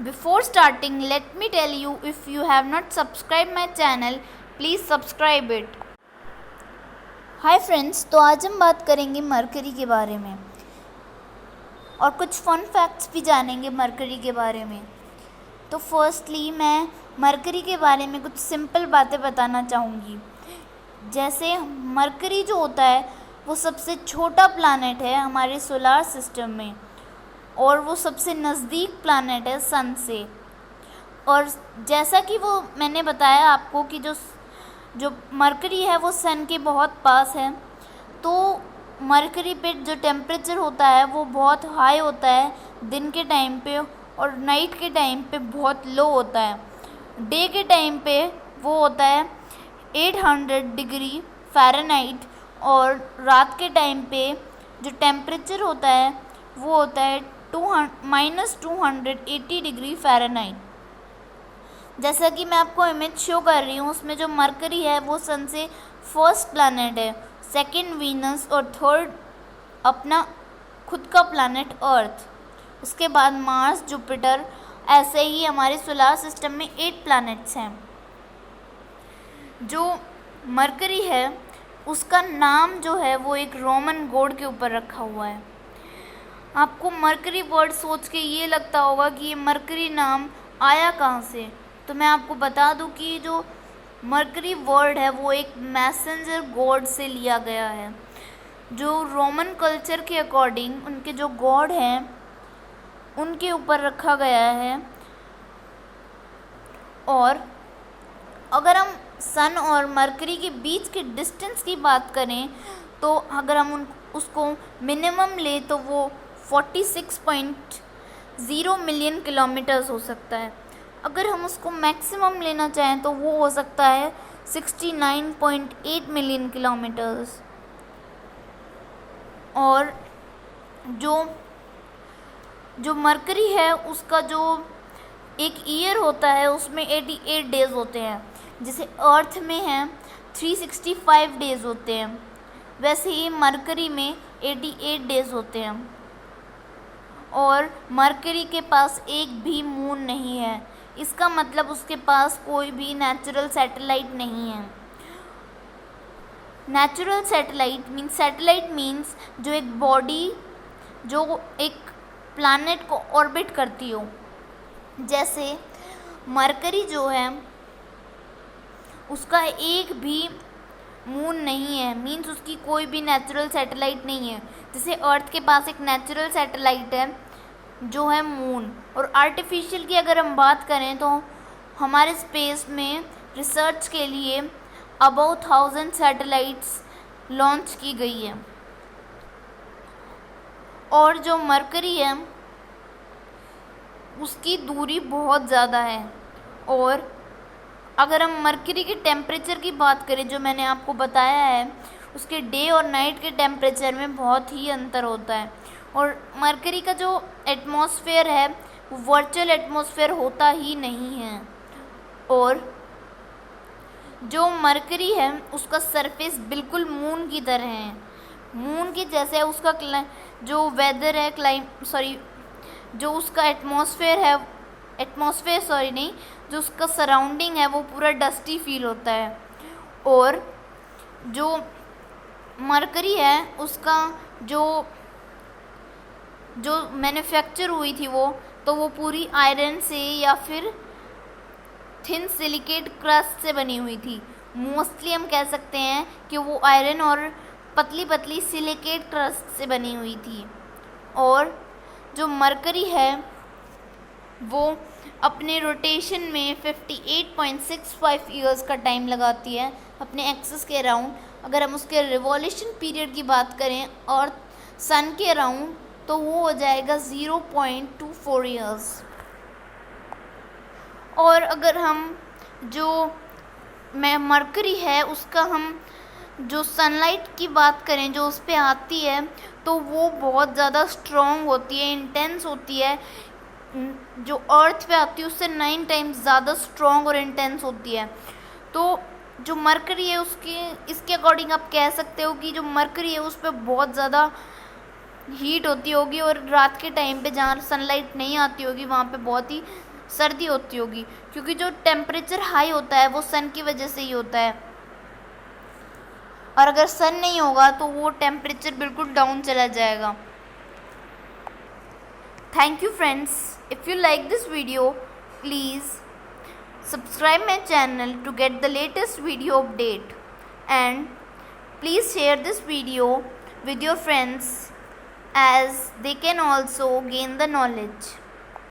Before starting, let me tell you, if you have not subscribed my channel, please subscribe it. Hi friends, तो आज हम बात करेंगे mercury के बारे में और कुछ फन फैक्ट्स भी जानेंगे मरकरी के बारे में। तो फर्स्टली मैं मरकरी के बारे में कुछ सिंपल बातें बताना चाहूँगी। जैसे मरकरी जो होता है वो सबसे छोटा प्लैनेट है हमारे सोलार सिस्टम में और वो सबसे नज़दीक प्लैनेट है सन से। और जैसा कि वो मैंने बताया आपको कि जो मरकरी है वो सन के बहुत पास है, तो मरकरी पे जो टेम्परेचर होता है वो बहुत हाई होता है दिन के टाइम पे और नाइट के टाइम पे बहुत लो होता है। डे के टाइम पे वो होता है 800 डिग्री फ़ारेनहाइट और रात के टाइम पे जो टेम्परेचर होता है वो होता है -280 डिग्री फ़ारेनहाइट। जैसा कि मैं आपको इमेज शो कर रही हूँ, उसमें जो मरकरी है वो सन से फर्स्ट प्लैनेट है, सेकंड वीनस और थर्ड अपना खुद का प्लैनेट अर्थ। उसके बाद मार्स, जुपिटर, ऐसे ही हमारे सोलार सिस्टम में 8 प्लैनेट्स हैं। जो मरकरी है उसका नाम जो है वो एक रोमन गॉड के ऊपर रखा हुआ है। आपको मरकरी वर्ड सोच के ये लगता होगा कि ये मरकरी नाम आया कहाँ से, तो मैं आपको बता दूं कि जो मरकरी वर्ड है वो एक मैसेंजर गॉड से लिया गया है। जो रोमन कल्चर के अकॉर्डिंग उनके जो गॉड हैं उनके ऊपर रखा गया है। और अगर हम सन और मरकरी के बीच के डिस्टेंस की बात करें तो अगर हम उसको मिनिमम ले तो वो 46.0 मिलियन किलोमीटर्स हो सकता है। अगर हम उसको मैक्सिमम लेना चाहें तो वो हो सकता है 69.8 मिलियन किलोमीटर्स। और जो मरकरी है उसका जो एक ईयर होता है उसमें 88 डेज़ होते हैं, जैसे अर्थ में है 365 डेज़ होते हैं, वैसे ही मरकरी में 88 डेज़ होते हैं। और मरकरी के पास एक भी मून नहीं है, इसका मतलब उसके पास कोई भी नेचुरल सैटेलाइट नहीं है। नेचुरल सैटेलाइट मीन्स जो एक बॉडी जो एक प्लैनेट को ऑर्बिट करती हो। जैसे मरकरी जो है उसका एक भी मून नहीं है, मीन्स उसकी कोई भी नेचुरल सैटेलाइट नहीं है। जैसे अर्थ के पास एक नेचुरल सैटेलाइट है जो है मून। और आर्टिफिशियल की अगर हम बात करें तो हमारे स्पेस में रिसर्च के लिए अबाउट 1000 सैटेलाइट्स लॉन्च की गई है। और जो मरकरी है उसकी दूरी बहुत ज़्यादा है। और अगर हम मरकरी के टेम्परेचर की बात करें, जो मैंने आपको बताया है, उसके डे और नाइट के टेम्परेचर में बहुत ही अंतर होता है। और मरकरी का जो एटमॉस्फेयर है वो वर्चुअल एटमॉस्फेयर होता ही नहीं है। और जो मरकरी है उसका सरफेस बिल्कुल मून की तरह है, मून के जैसे है। उसका जो वेदर है जो उसका जो उसका सराउंडिंग है वो पूरा डस्टी फील होता है। और जो मरकरी है उसका जो मैन्युफैक्चर हुई थी वो पूरी आयरन से या फिर थिन सिलिकेट क्रस्ट से बनी हुई थी। मोस्टली हम कह सकते हैं कि वो आयरन और पतली पतली सिलिकेट क्रस्ट से बनी हुई थी। और जो मरकरी है वो अपने रोटेशन में 58.65 ईयर्स का टाइम लगाती है अपने एक्सिस के अराउंड। अगर हम उसके रिवॉल्यूशन पीरियड की बात करें और सन के अराउंड तो वो हो जाएगा 0.24 ईयर्स। और अगर हम जो मरकरी है उसका हम जो सनलाइट की बात करें जो उस पर आती है तो वो बहुत ज़्यादा स्ट्रॉन्ग होती है, इंटेंस होती है। जो अर्थ पे आती है उससे 9 टाइम्स ज़्यादा स्ट्रॉन्ग और इंटेंस होती है। तो जो मरकरी है इसके अकॉर्डिंग आप कह सकते हो कि जो मरकरी है उस पर बहुत ज़्यादा हीट होती होगी, और रात के टाइम पे जहाँ सनलाइट नहीं आती होगी वहाँ पे बहुत ही सर्दी होती होगी, क्योंकि जो टेम्परेचर हाई होता है वो सन की वजह से ही होता है। और अगर सन नहीं होगा तो वो टेम्परेचर बिल्कुल डाउन चला जाएगा। Thank you friends, if you like this video please subscribe my channel to get the latest video update, and please share this video with your friends as they can also gain the knowledge.